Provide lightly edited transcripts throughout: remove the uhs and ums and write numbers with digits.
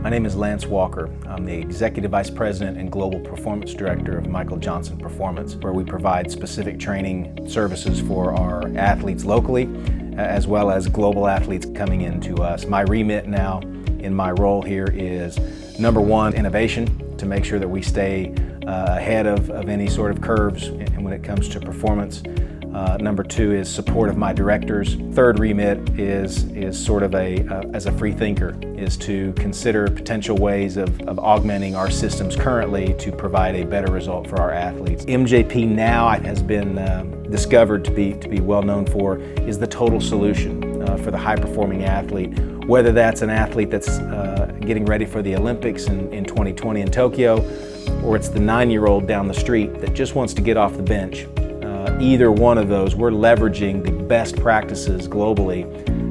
My name is Lance Walker. I'm the Executive Vice President and Global Performance Director of Michael Johnson Performance, where we provide specific training services for our athletes locally, as well as global athletes coming into us. My remit now in my role here is number one, innovation, to make sure that we stay ahead of any sort of curves when it comes to performance. Number two is support of my directors. Third remit is sort of as a free thinker, is to consider potential ways of augmenting our systems currently to provide a better result for our athletes. MJP now has been discovered to be well known for is the total solution for the high performing athlete, whether that's an athlete that's getting ready for the Olympics in 2020 in Tokyo, or it's the 9-year-old down the street that just wants to get off the bench. Either one of those, we're leveraging the best practices globally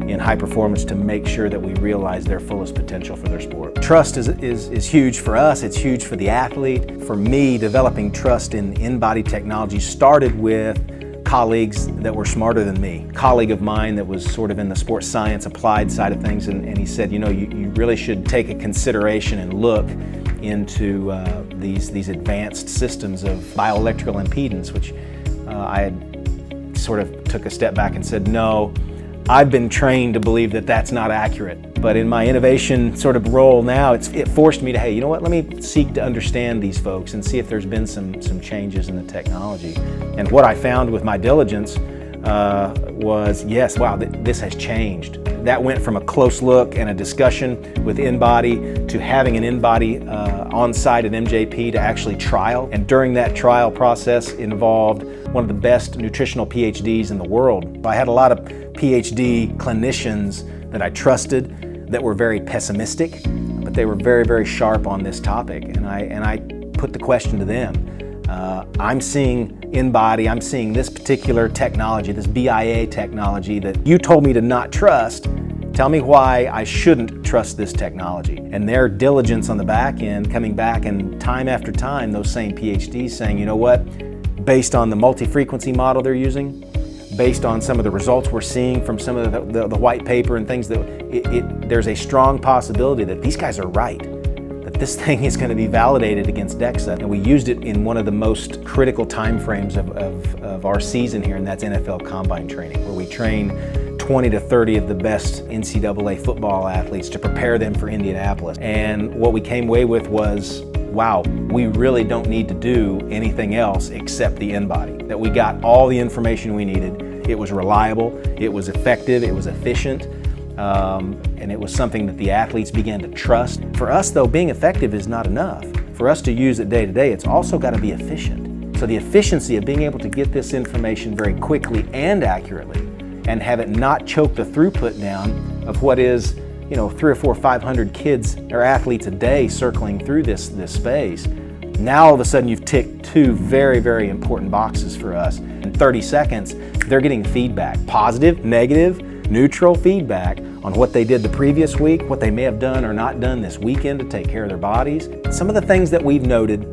in high performance to make sure that we realize their fullest potential for their sport. Trust is huge for us, it's huge for the athlete. For me, developing trust in InBody technology started with colleagues that were smarter than me. A colleague of mine that was sort of in the sports science applied side of things, and he said, you know, you really should take a consideration and look into these advanced systems of bioelectrical impedance, which I had sort of took a step back and said, no, I've been trained to believe that that's not accurate. But in my innovation sort of role now, it forced me to, hey, you know what, let me seek to understand these folks and see if there's been some changes in the technology. And what I found with my diligence was, yes, wow, this has changed. That went from a close look and a discussion with InBody to having an InBody on site at MJP to actually trial. And during that trial process involved one of the best nutritional PhDs in the world. I had a lot of PhD clinicians that I trusted that were very pessimistic, but they were very, very sharp on this topic. And I put the question to them. I'm seeing InBody, I'm seeing this particular technology, this BIA technology that you told me to not trust. Tell me why I shouldn't trust this technology. And their diligence on the back end, coming back and time after time, those same PhDs saying, you know what, based on the multi-frequency model they're using, based on some of the results we're seeing from some of the white paper and things, there's a strong possibility that these guys are right, that this thing is going to be validated against DEXA. And we used it in one of the most critical time frames of our season here, and that's NFL Combine training, where we train 20 to 30 of the best NCAA football athletes to prepare them for Indianapolis. And what we came away with was, wow, we really don't need to do anything else except the InBody. That we got all the information we needed. It was reliable, it was effective, it was efficient, and it was something that the athletes began to trust. For us though, being effective is not enough. For us to use it day to day, it's also got to be efficient. So the efficiency of being able to get this information very quickly and accurately and have it not choke the throughput down of what is, 300 or 400 or 500 kids or athletes a day circling through this space. Now all of a sudden you've ticked two very, very important boxes for us. In 30 seconds, they're getting feedback, positive, negative, neutral feedback on what they did the previous week, what they may have done or not done this weekend to take care of their bodies. Some of the things that we've noted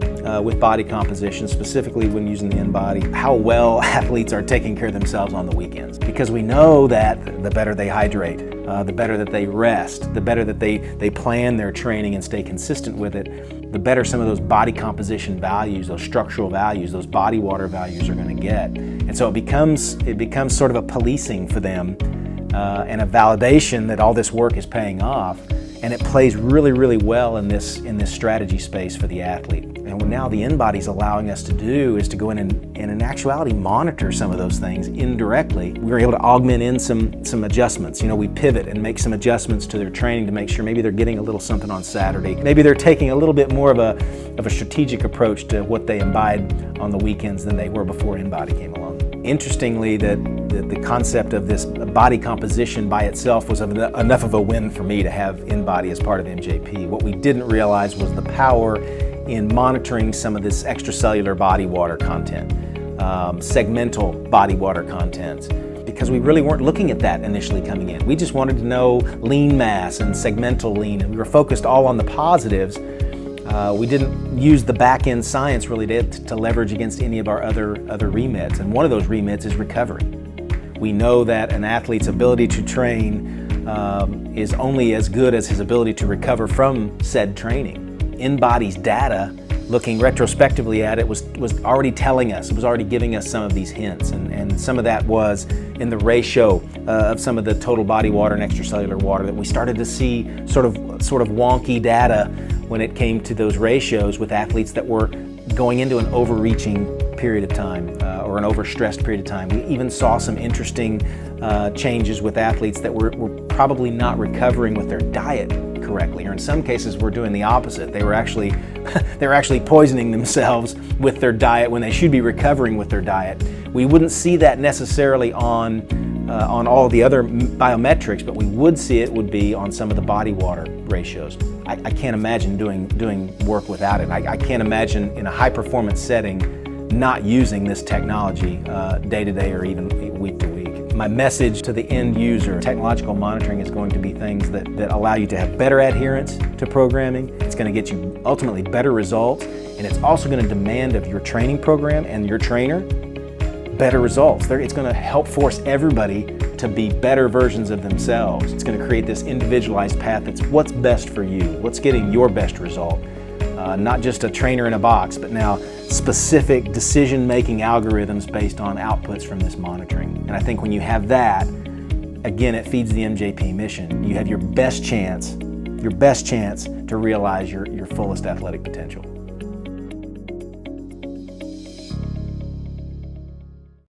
with body composition, specifically when using the InBody, how well athletes are taking care of themselves on the weekends. Because we know that the better they hydrate, the better that they rest, the better that they plan their training and stay consistent with it, the better some of those body composition values, those structural values, those body water values are going to get. And so it becomes sort of a policing for them and a validation that all this work is paying off. And it plays really, really well in this strategy space for the athlete. And what now the InBody is allowing us to do is to go in and in actuality monitor some of those things indirectly. We were able to augment in some adjustments. We pivot and make some adjustments to their training to make sure maybe they're getting a little something on Saturday. Maybe they're taking a little bit more of a strategic approach to what they imbibe on the weekends than they were before InBody came along. Interestingly, the concept of this body composition by itself was enough of a win for me to have InBody as part of MJP. What we didn't realize was the power in monitoring some of this extracellular body water content, segmental body water content, because we really weren't looking at that initially coming in. We just wanted to know lean mass and segmental lean, and we were focused all on the positives. We didn't use the back-end science really to leverage against any of our other remits, and one of those remits is recovery. We know that an athlete's ability to train is only as good as his ability to recover from said training. InBody's data, looking retrospectively at it, was already telling us, it was already giving us some of these hints, and some of that was in the ratio of some of the total body water and extracellular water, that we started to see sort of wonky data when it came to those ratios with athletes that were going into an overreaching period of time or an overstressed period of time. We even saw some interesting changes with athletes that were probably not recovering with their diet correctly, or in some cases we're doing the opposite. They were actually poisoning themselves with their diet when they should be recovering with their diet. We wouldn't see that necessarily on all the other biometrics, but we would see it would be on some of the body water ratios. I can't imagine doing work without it. I can't imagine in a high performance setting not using this technology day to day or even week to week. My message to the end user: technological monitoring is going to be things that allow you to have better adherence to programming. It's going to get you ultimately better results, and it's also going to demand of your training program and your trainer better results. It's going to help force everybody to be better versions of themselves. It's going to create this individualized path that's what's best for you, what's getting your best result. Not just a trainer in a box, but now specific decision-making algorithms based on outputs from this monitoring. And I think when you have that, again, it feeds the MJP mission. You have your best chance to realize your fullest athletic potential.